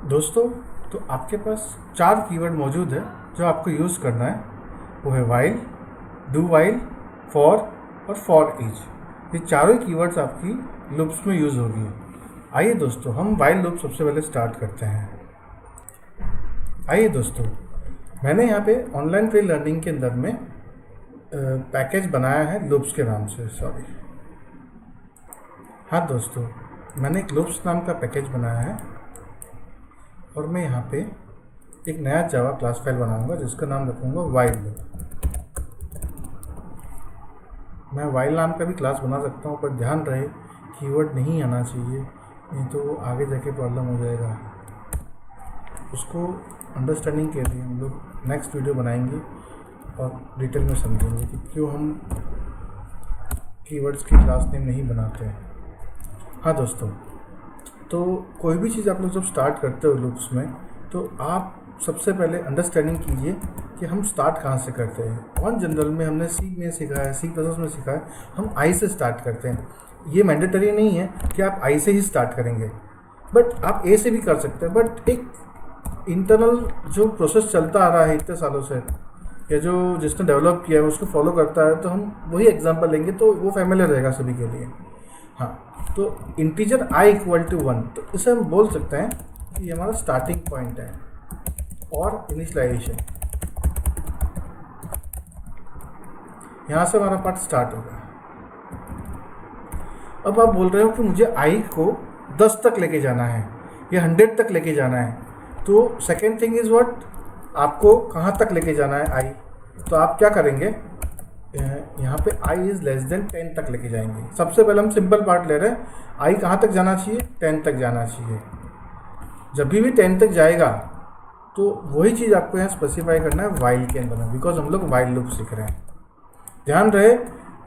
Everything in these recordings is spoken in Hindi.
दोस्तों, तो आपके पास 4 कीवर्ड मौजूद है जो आपको यूज़ करना है। वो है वाइल, डू वाइल, फॉर और फॉर ईच। ये चारों कीवर्ड्स आपकी लूप्स में यूज़ होगी। आइए दोस्तों, हम वाइल लूप सबसे पहले स्टार्ट करते हैं। आइए दोस्तों, मैंने यहाँ पे ऑनलाइन फ्री लर्निंग के अंदर में पैकेज बनाया है लूप्स के नाम से। हाँ दोस्तों, मैंने एक लूप्स नाम का पैकेज बनाया है और मैं यहाँ पे एक नया जावा क्लास फाइल बनाऊंगा जिसका नाम रखूँगा वाइल लूप। मैं वाइल नाम का भी क्लास बना सकता हूँ, पर ध्यान रहे कीवर्ड नहीं आना चाहिए, नहीं तो वो आगे जाके प्रॉब्लम हो जाएगा। उसको अंडरस्टैंडिंग के लिए हम लोग नेक्स्ट वीडियो बनाएंगे और डिटेल में समझेंगे कि क्यों हम कीवर्ड्स की क्लास नेम नहीं बनाते हैं। हाँ दोस्तों, तो कोई भी चीज़ आप लोग जब स्टार्ट करते हो लूप्स में, तो आप सबसे पहले अंडरस्टैंडिंग कीजिए कि हम स्टार्ट कहाँ से करते हैं। ऑन जनरल में हमने सी में सीखा है, सी प्लस में सीखा है, हम आई से स्टार्ट करते हैं। ये मैंडेटरी नहीं है कि आप आई से ही स्टार्ट करेंगे, बट आप ए से भी कर सकते हैं। बट एक इंटरनल जो प्रोसेस चलता आ रहा है इतने सालों से, या जो जिसने डेवलप किया है उसको फॉलो करता है, तो हम वही एग्जांपल लेंगे तो वो फैमिलियर रहेगा सभी के लिए। हाँ, तो इंटीजर i इक्वल टू 1, तो इसे हम बोल सकते हैं कि ये हमारा स्टार्टिंग पॉइंट है और इनिशियलाइजेशन। यहाँ से हमारा पार्ट स्टार्ट होगा। अब आप बोल रहे हो कि मुझे i को 10 तक लेके जाना है या 100 तक लेके जाना है, तो सेकेंड थिंग इज़ व्हाट, आपको कहाँ तक लेके जाना है i। तो आप क्या करेंगे, यहाँ पे i इज़ लेस देन 10 तक लेके जाएंगे। सबसे पहले हम सिंपल पार्ट ले रहे हैं, i कहाँ तक जाना चाहिए, 10 तक जाना चाहिए। जब भी 10 तक जाएगा तो वही चीज़ आपको यहाँ स्पेसिफाई करना है वाइल के अंदर में, बिकॉज हम लोग वाइल लूप सीख रहे हैं। ध्यान रहे,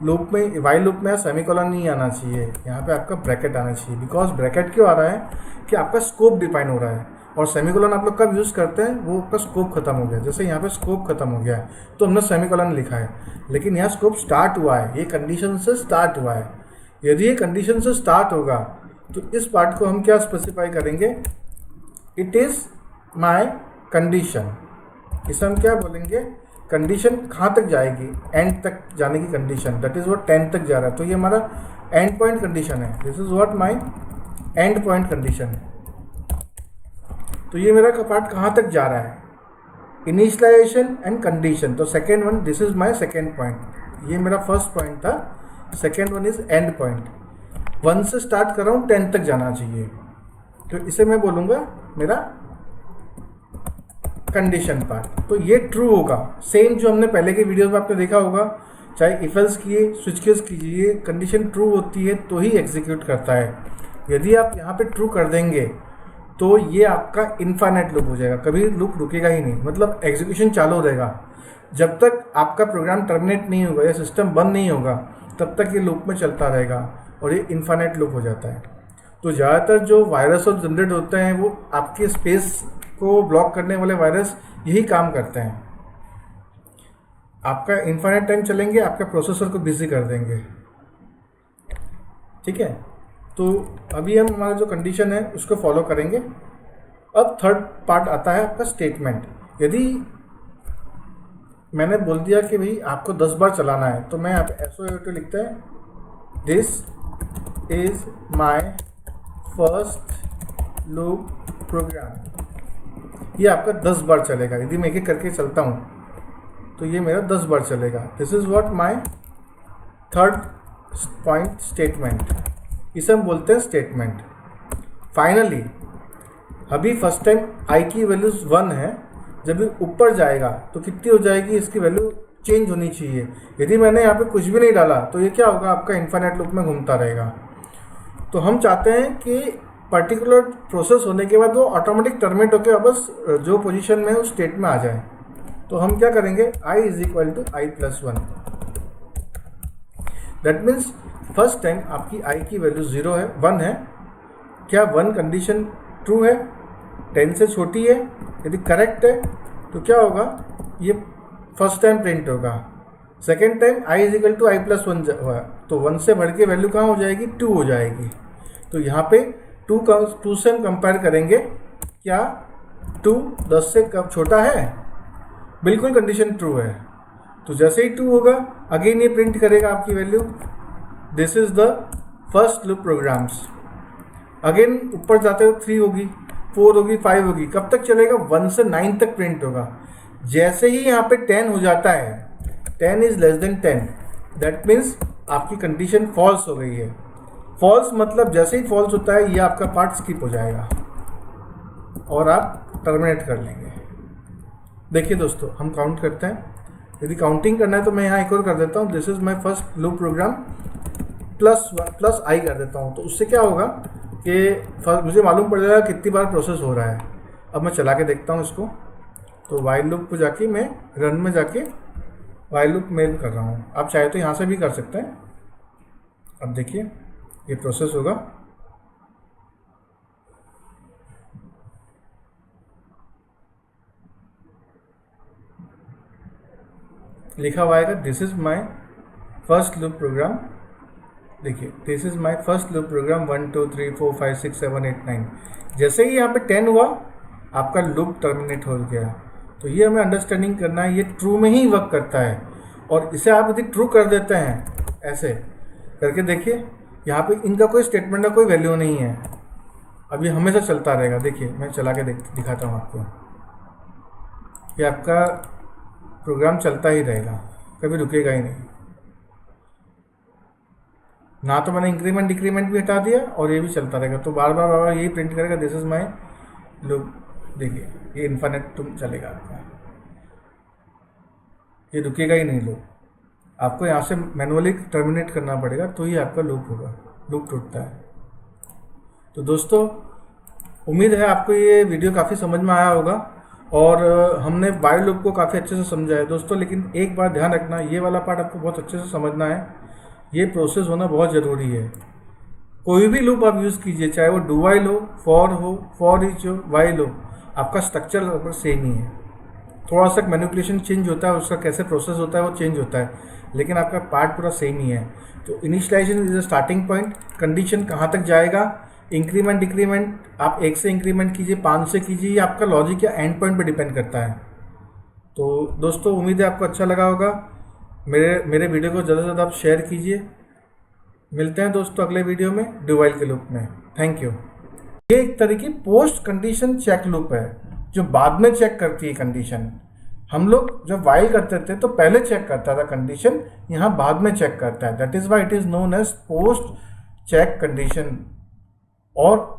लूप में वाइल लूप में सेमीकोलन नहीं आना चाहिए, यहाँ पे आपका ब्रैकेट आना चाहिए। बिकॉज ब्रैकेट क्यों आ रहा है कि आपका स्कोप डिफाइन हो रहा है, और सेमीकोलन आप लोग कब यूज़ करते हैं, वो आपका स्कोप खत्म हो गया। जैसे यहाँ पे स्कोप खत्म हो गया है तो हमने सेमीकोलन लिखा है, लेकिन यहाँ स्कोप स्टार्ट हुआ है, ये कंडीशन से स्टार्ट हुआ है। यदि ये कंडीशन से स्टार्ट होगा तो इस पार्ट को हम क्या स्पेसिफाई करेंगे, इट इज़ माई कंडीशन। इसे हम क्या बोलेंगे, कंडीशन कहाँ तक जाएगी, एंड तक जाने की कंडीशन, दैट इज़ व्हाट 10 तक जा रहा है, तो ये हमारा एंड पॉइंट कंडीशन है। This is what my and point condition है। तो ये मेरा पार्ट कहाँ तक जा रहा है, इनिशियलाइजेशन एंड कंडीशन। तो second one, this is my second point. ये मेरा फर्स्ट पॉइंट था, second one is and point. 1 से स्टार्ट कर रहा हूँ, 10 तक जाना चाहिए, तो इसे मैं बोलूँगा मेरा कंडीशन पार्ट। तो ये ट्रू होगा, सेम जो हमने पहले के वीडियोस में आपने देखा होगा, चाहे इफ एल्स किए, स्विच केस कीजिए, कंडीशन ट्रू होती है तो ही एग्जीक्यूट करता है। यदि आप यहाँ पे ट्रू कर देंगे तो ये आपका इनफाइनाइट लूप हो जाएगा, कभी लूप रुकेगा ही नहीं, मतलब एग्जीक्यूशन चालू रहेगा। जब तक आपका प्रोग्राम टर्मिनेट नहीं होगा या सिस्टम बंद नहीं होगा, तब तक ये लूप में चलता रहेगा और ये इनफाइनाइट लूप हो जाता है। तो ज़्यादातर जो वायरस और जनरेट होते हैं, वो आपके स्पेस को ब्लॉक करने वाले वायरस यही काम करते हैं। आपका इनफाइनाइट टाइम चलेंगे, आपके प्रोसेसर को बिजी कर देंगे। ठीक है, तो अभी हम हमारा जो कंडीशन है उसको फॉलो करेंगे। अब थर्ड पार्ट आता है आपका स्टेटमेंट। यदि मैंने बोल दिया कि भाई आपको 10 बार चलाना है, तो मैं यहाँ पे SOA लिखता है, this is my first loop program. ये आपका 10 बार चलेगा। यदि मैं एक एक करके चलता हूँ तो ये मेरा 10 बार चलेगा। This is what my third point statement. इसे हम बोलते हैं स्टेटमेंट। फाइनली अभी फर्स्ट टाइम i की वैल्यूज 1 है, जब ये ऊपर जाएगा तो कितनी हो जाएगी, इसकी वैल्यू चेंज होनी चाहिए। यदि मैंने यहाँ पे कुछ भी नहीं डाला तो ये क्या होगा, आपका इनफाइनाइट लूप में घूमता रहेगा। तो हम चाहते हैं कि पर्टिकुलर प्रोसेस होने के बाद वो ऑटोमेटिक टर्मिनेट होकर वापस जो पोजीशन में उस स्टेट में आ जाए। तो हम क्या करेंगे, i is equal to i plus 1। That means first time आपकी i की वैल्यू 0 है, 1 है। क्या 1 कंडीशन ट्रू है, 10 से छोटी है? यदि करेक्ट है तो क्या होगा, ये फर्स्ट टाइम प्रिंट होगा। Second time i is equal to i plus 1 हुआ, तो 1 से बढ़ के वैल्यू कहाँ हो जाएगी, 2 हो जाएगी। तो यहाँ पे 2 से हम कंपेयर करेंगे क्या 2 10 से कब छोटा है? बिल्कुल कंडीशन ट्रू है। तो जैसे ही 2 होगा अगेन ये प्रिंट करेगा आपकी value. This is the first loop programs. Again ऊपर जाते हुए 3 होगी, 4 होगी, 5 होगी, कब तक चलेगा? 1 से 9 तक प्रिंट होगा। जैसे ही यहाँ पे 10 हो जाता है, 10 is less than 10, that means आपकी कंडीशन फॉल्स हो गई है। फॉल्स मतलब जैसे ही फॉल्स होता है ये आपका पार्ट स्किप हो जाएगा और आप टर्मिनेट कर लेंगे। देखिए दोस्तों, हम काउंट करते हैं। यदि काउंटिंग करना है तो मैं यहाँ एक और कर देता हूँ, this is my first loop program plus I कर देता हूँ। तो उससे क्या होगा कि मुझे मालूम पड़ जाएगा कितनी बार प्रोसेस हो रहा है। अब मैं चला के देखता हूँ इसको। तो वाइल लूप को जाके मैं रन में जाके वाइल लूप मेल कर रहा हूँ। आप चाहे तो यहाँ से भी कर सकते हैं। अब देखिए ये प्रोसेस होगा। लिखा हुआ आएगा this is my first loop program. देखिए this is my first loop program 1 2 3 4 5 6 7 8 9। जैसे ही यहाँ पे 10 हुआ आपका लूप टर्मिनेट हो गया। तो ये हमें अंडरस्टैंडिंग करना है, ये ट्रू में ही वर्क करता है। और इसे आप यदि ट्रू कर देते हैं, ऐसे करके देखिए, यहाँ पे इनका कोई स्टेटमेंट का कोई वैल्यू नहीं है। अब ये हमेशा चलता रहेगा। देखिए मैं चला के दिखाता हूँ आपको। ये आपका प्रोग्राम चलता ही रहेगा, कभी रुकेगा ही नहीं। ना तो मैंने इंक्रीमेंट डिक्रीमेंट भी हटा दिया और ये भी चलता रहेगा। तो बार बार यही प्रिंट करेगा दिस इज माई लूप। देखिए ये इन्फिनिट तुम चलेगा आपका, ये रुकेगा ही नहीं लूप। आपको यहाँ से मैनुअली टर्मिनेट करना पड़ेगा तो ही आपका लूप होगा, लूप टूटता है। तो दोस्तों उम्मीद है आपको ये वीडियो काफ़ी समझ में आया होगा और हमने वाइल लूप को काफ़ी अच्छे से समझा है दोस्तों। लेकिन एक बार ध्यान रखना, ये वाला पार्ट आपको बहुत अच्छे से समझना है। ये प्रोसेस होना बहुत ज़रूरी है। कोई भी लूप आप यूज़ कीजिए, चाहे वो डू वाइल हो, फॉर ईच हो, वाइल हो, आपका स्ट्रक्चर लगभग सेम ही है। थोड़ा सा मैनिपुलेशन चेंज होता है, उसका कैसे प्रोसेस होता है वो चेंज होता है, लेकिन आपका पार्ट पूरा सेम ही है। तो initialization is the starting point. Condition कहाँ तक जाएगा, इंक्रीमेंट डिक्रीमेंट आप 1 से इंक्रीमेंट कीजिए, 5 से कीजिए, ये आपका लॉजिक या एंड पॉइंट पर डिपेंड करता है। तो दोस्तों उम्मीद है आपको अच्छा लगा होगा। मेरे वीडियो को ज़्यादा से ज़्यादा आप शेयर कीजिए। मिलते हैं दोस्तों अगले वीडियो में डू वाइल के लूप में। Thank you. ये एक तरह की पोस्ट कंडीशन चेक लूप है जो बाद में चेक करती है कंडीशन। हम लोग जब वाइल करते थे तो पहले चेक करता था कंडीशन, यहाँ बाद में चेक करता है। That is why it is known as post check condition. और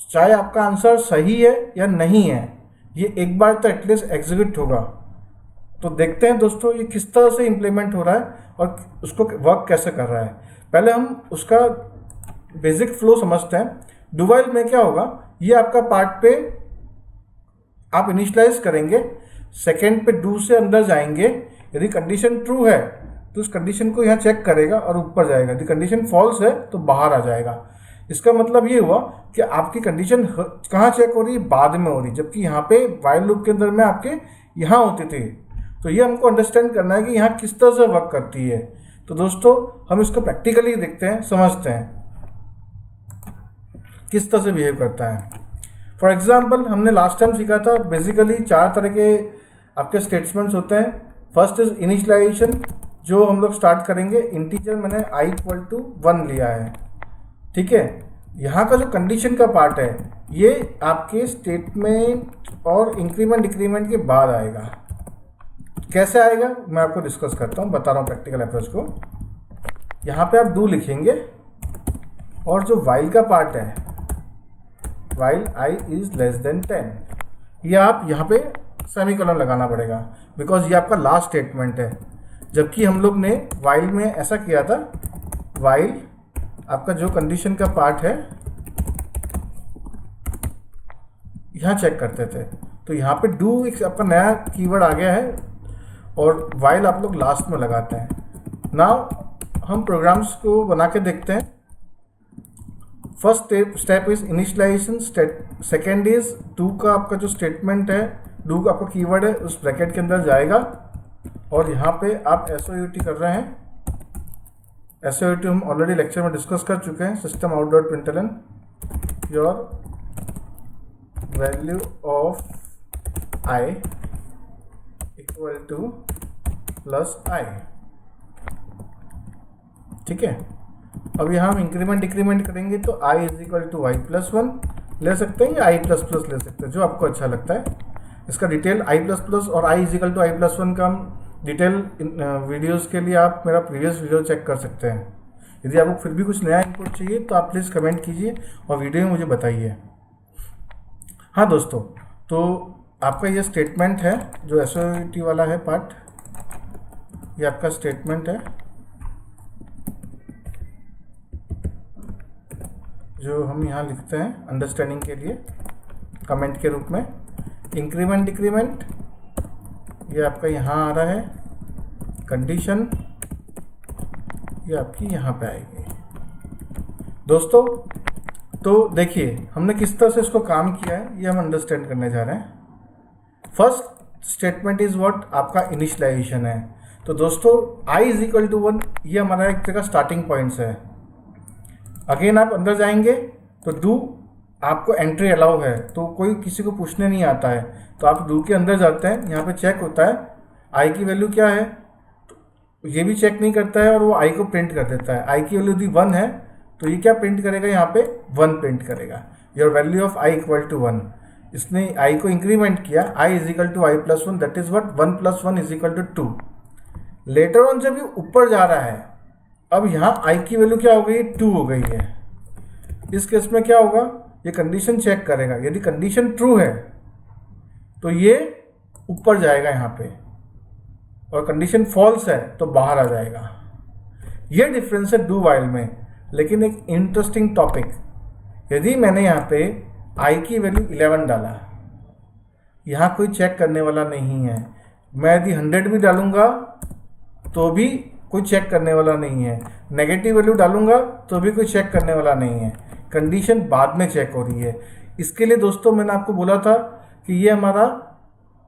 चाहे आपका आंसर सही है या नहीं है, ये एक बार तो एटलीस्ट एग्जीक्यूट होगा। तो देखते हैं दोस्तों ये किस तरह से इम्प्लीमेंट हो रहा है और उसको वर्क कैसे कर रहा है। पहले हम उसका बेसिक फ्लो समझते हैं। डू वाइल में क्या होगा, ये आपका पार्ट पे आप इनिशियलाइज करेंगे, सेकेंड पे डू से अंदर जाएंगे। यदि कंडीशन ट्रू है तो उस कंडीशन को यहाँ चेक करेगा और ऊपर जाएगा। यदि कंडीशन फॉल्स है तो बाहर आ जाएगा। इसका मतलब ये हुआ कि आपकी कंडीशन कहाँ चेक हो रही है, बाद में हो रही, जबकि यहाँ पे वाइल लूप के अंदर में आपके यहाँ होती थी। तो ये हमको अंडरस्टैंड करना है कि यहाँ किस तरह से वर्क करती है। तो दोस्तों हम इसको प्रैक्टिकली देखते हैं, समझते हैं किस तरह से बिहेव करता है। फॉर एग्जाम्पल हमने लास्ट टाइम सीखा था, बेसिकली 4 तरह के आपके स्टेटमेंट्स होते हैं। फर्स्ट इज इनिशियलाइजेशन, जो हम लोग स्टार्ट करेंगे। इंटीजर मैंने i = 1 लिया है, ठीक है। यहाँ का जो कंडीशन का पार्ट है ये आपके स्टेटमेंट और इंक्रीमेंट डिक्रीमेंट के बाद आएगा। कैसे आएगा मैं आपको डिस्कस करता हूँ, बता रहा हूँ प्रैक्टिकल अप्रोच को। यहाँ पे आप डू लिखेंगे और जो वाइल का पार्ट है, while i is less than 10, ये आप यहाँ पे सेमीकोलन लगाना पड़ेगा बिकॉज ये आपका लास्ट स्टेटमेंट है। जबकि हम लोग ने वाइल में ऐसा किया था, वाइल आपका जो कंडीशन का पार्ट है यहाँ चेक करते थे। तो यहाँ पे डू एक आपका नया कीवर्ड आ गया है और वाइल आप लोग लास्ट में लगाते हैं। नाउ हम प्रोग्राम्स को बना के देखते हैं। First step is initialization, second is do का आपका जो स्टेटमेंट है, डू का आपका कीवर्ड है उस ब्रैकेट के अंदर जाएगा और यहाँ पे आप SOUT कर रहे हैं। SOUT हम ऑलरेडी लेक्चर में डिस्कस कर चुके हैं, system out.println your value of I equal to plus I. ठीक है, अब यहाँ हम इंक्रीमेंट डिक्रीमेंट करेंगे तो i is equal to y plus one ले सकते हैं या i प्लस प्लस ले सकते हैं, जो आपको अच्छा लगता है। इसका डिटेल i प्लस प्लस और i is equal to I plus one का डिटेल वीडियोस के लिए आप मेरा प्रीवियस वीडियो चेक कर सकते हैं। यदि आपको फिर भी कुछ नया इनपुट चाहिए तो आप प्लीज़ कमेंट कीजिए और वीडियो में मुझे बताइए। हाँ दोस्तों, तो आपका ये स्टेटमेंट है जो एसओयूटी वाला है पार्ट, ये आपका स्टेटमेंट है जो हम यहाँ लिखते हैं अंडरस्टैंडिंग के लिए कमेंट के रूप में। इंक्रीमेंट डिक्रीमेंट ये आपका यहाँ आ रहा है, कंडीशन ये आपकी यहाँ पे आएगी। दोस्तों तो देखिए हमने किस तरह से इसको काम किया है ये हम अंडरस्टैंड करने जा रहे हैं। फर्स्ट स्टेटमेंट इज व्हाट, आपका इनिशियलाइजेशन है। तो दोस्तों i इज इक्वल टू 1 ये हमारा एक तरह का स्टार्टिंग पॉइंट्स है। अगेन आप अंदर जाएंगे तो डू आपको एंट्री अलाउ है, तो कोई किसी को पूछने नहीं आता है, तो आप डू के अंदर जाते हैं, यहाँ पे चेक होता है i की वैल्यू क्या है, तो ये भी चेक नहीं करता है और वो i को प्रिंट कर देता है। i की वैल्यू यदि 1 है तो ये क्या प्रिंट करेगा, यहाँ पे 1 प्रिंट करेगा। Your value of i equal to 1। इसने i को इंक्रीमेंट किया, i is equal to I plus one, that is what 1 प्लस 1 is equal to 2। Later on जब ये ऊपर जा रहा है, अब यहाँ i की वैल्यू क्या हो गई, 2 हो गई है। इस केस में क्या होगा, ये कंडीशन चेक करेगा, यदि कंडीशन ट्रू है तो ये ऊपर जाएगा यहाँ पे, और कंडीशन फॉल्स है तो बाहर आ जाएगा। ये डिफरेंस है डू वाइल में। लेकिन एक इंटरेस्टिंग टॉपिक, यदि मैंने यहाँ पे i की वैल्यू 11 डाला, यहाँ कोई चेक करने वाला नहीं है। मैं यदि 100 भी डालूंगा तो भी कोई चेक करने वाला नहीं है। नेगेटिव वैल्यू डालूंगा तो भी कोई चेक करने वाला नहीं है। कंडीशन बाद में चेक हो रही है। इसके लिए दोस्तों मैंने आपको बोला था कि ये हमारा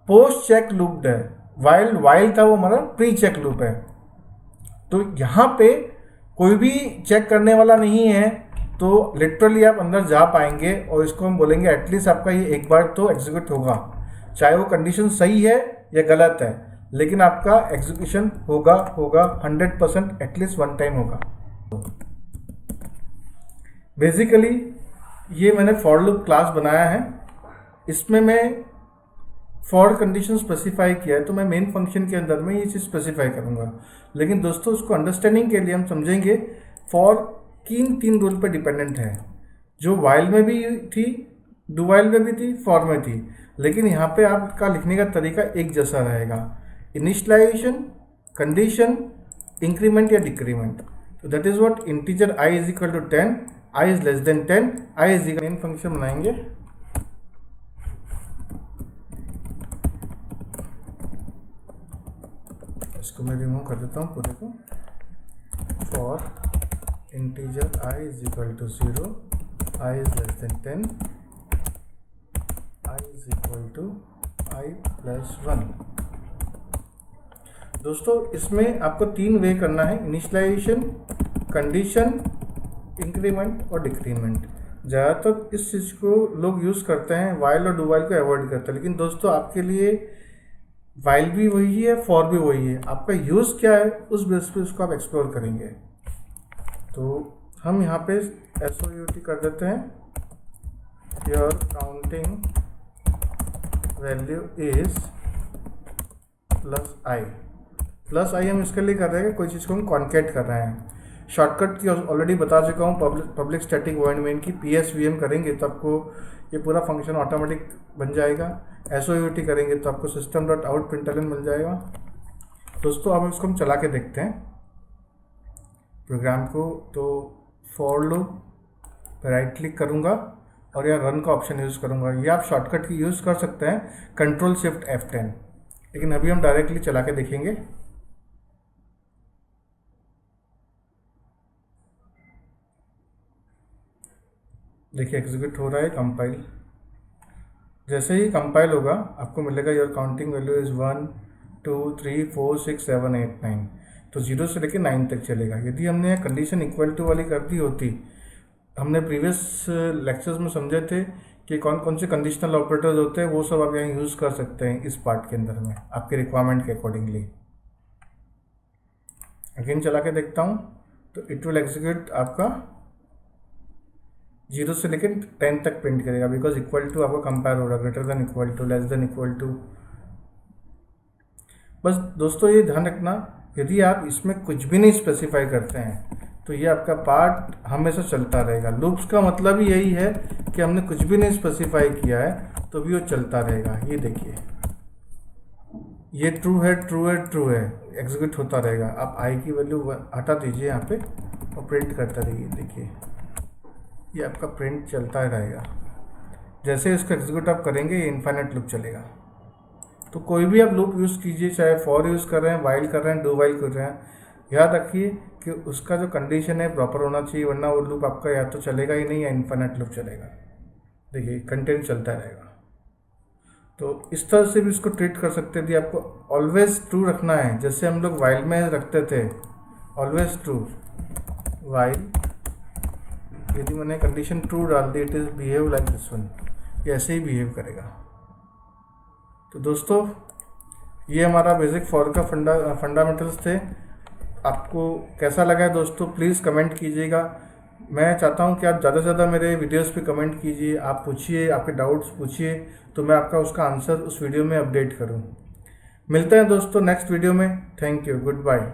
पोस्ट चेक लूप है, वाइल था वो हमारा प्री चेक लूप है। तो यहाँ पे कोई भी चेक करने वाला नहीं है, तो लिटरली आप अंदर जा पाएंगे और इसको हम बोलेंगे एटलीस्ट आपका ये एक बार तो एग्जीक्यूट होगा, चाहे वो कंडीशन सही है या गलत है, लेकिन आपका एग्जीक्यूशन होगा 100%, एटलीस्ट 1 टाइम होगा। बेसिकली ये मैंने फॉर लूप क्लास बनाया है, इसमें मैं फॉर कंडीशन स्पेसिफाई किया है, तो मैं मेन फंक्शन के अंदर में ये चीज़ स्पेसिफाई करूँगा। लेकिन दोस्तों उसको अंडरस्टैंडिंग के लिए हम समझेंगे फॉर किन 3 रूल पर डिपेंडेंट है, जो वाइल में भी थी, डू वाइल में भी थी, फॉर में थी। लेकिन यहाँ पे आपका लिखने का तरीका एक जैसा रहेगा, इनिशियलाइजेशन, कंडीशन, इंक्रीमेंट या डिक्रीमेंट। तो that is what integer i is equal to 10, i is less than 10, i is equal main function बनाएंगे। इसको मैं रिमूव कर देता हूँ पूरे को। For integer i is equal to 0, i is less than 10, i is equal to i plus 1। दोस्तों इसमें आपको 3 वे करना है, इनिशियलाइजेशन, कंडीशन, इंक्रीमेंट और डिक्रीमेंट। ज़्यादातर इस चीज़ को लोग यूज़ करते हैं, वाइल और डू वाइल को अवॉइड करते हैं। लेकिन दोस्तों आपके लिए वाइल भी वही है, फॉर भी वही है, आपका यूज़ क्या है उस बेस पे उसको आप एक्सप्लोर करेंगे। तो हम यहाँ पे SOUT कर देते हैं, your counting value is plus I हम इसके लिए कर रहे हैं कोई चीज़ को हम कॉन्केट कर रहे हैं। शॉर्टकट की ऑलरेडी बता चुका हूँ, पब्लिक स्टैटिक वॉइड मेन की PSVM करेंगे तो आपको ये पूरा फंक्शन ऑटोमेटिक बन जाएगा। SOUT करेंगे तो आपको सिस्टम डॉट आउट प्रिंटलन मिल जाएगा। दोस्तों अब इसको हम चला के देखते हैं प्रोग्राम को। तो फॉर लूप पर राइट क्लिक करूँगा और यहाँ रन का ऑप्शन यूज़ करूँगा। ये आप शॉर्टकट की यूज़ कर सकते हैं, कंट्रोल शिफ्ट F10, लेकिन अभी हम डायरेक्टली चला के देखेंगे। देखिए एग्जीक्यूट हो रहा है, कंपाइल। जैसे ही कंपाइल होगा आपको मिलेगा योर काउंटिंग वैल्यू इज़ 1 2 3 4 6 7 8 9। तो 0 से लेकर 9 तक चलेगा। यदि हमने कंडीशन इक्वल टू वाली कर दी होती, हमने प्रीवियस लेक्चर्स में समझे थे कि कौन कौन से कंडीशनल ऑपरेटर्स होते हैं, वो सब आप यहाँ यूज़ कर सकते हैं इस पार्ट के अंदर में आपके रिक्वायरमेंट के अकॉर्डिंगली। अगेन चला के देखता हूँ तो इट विल एग्जीक्यूट आपका 0 से लेकर 10 तक प्रिंट करेगा, बिकॉज इक्वल टू आपका कंपेयर हो रहा है, greater than equal to, less than equal to. बस दोस्तों ये ध्यान रखना, यदि आप इसमें कुछ भी नहीं स्पेसिफाई करते हैं तो ये आपका पार्ट हमेशा चलता रहेगा। लूप्स का मतलब ही यही है कि हमने कुछ भी नहीं स्पेसिफाई किया है तो भी वो चलता रहेगा। ये देखिए, ये ट्रू है, ट्रू है, ट्रू है, एग्जीक्यूट होता रहेगा। आप आई की वैल्यू हटा दीजिए यहाँ पे और प्रिंट करता रहिए। देखिए ये आपका प्रिंट चलता रहेगा। जैसे इसको एग्जीक्यूट आप करेंगे ये इनफाइनाइट लूप चलेगा। तो कोई भी आप लूप यूज़ कीजिए, चाहे फॉर यूज़ कर रहे हैं, वाइल कर रहे हैं, डू वाइल कर रहे हैं, याद रखिए कि उसका जो कंडीशन है प्रॉपर होना चाहिए, वरना वो लूप आपका या तो चलेगा ही नहीं या इनफाइनाइट लूप चलेगा। देखिए कंटेंट चलता रहेगा। तो इस तरह से भी इसको ट्रीट कर सकते थे। आपको ऑलवेज ट्रू रखना है, जैसे हम लोग वाइल में रखते थे, ऑलवेज ट्रू वाइल। यदि मैंने कंडीशन ट्रू डाल दी, it is behave like this one, ये ऐसे ही बिहेव करेगा। तो दोस्तों ये हमारा बेसिक फॉर का फंडामेंटल्स थे। आपको कैसा लगा है दोस्तों, प्लीज़ कमेंट कीजिएगा। मैं चाहता हूं कि आप ज़्यादा से ज़्यादा मेरे वीडियोस पे कमेंट कीजिए, आप पूछिए, आपके डाउट्स पूछिए, तो मैं आपका उसका आंसर उस वीडियो में अपडेट करूं। मिलते हैं दोस्तों नेक्स्ट वीडियो में। Thank you, good bye.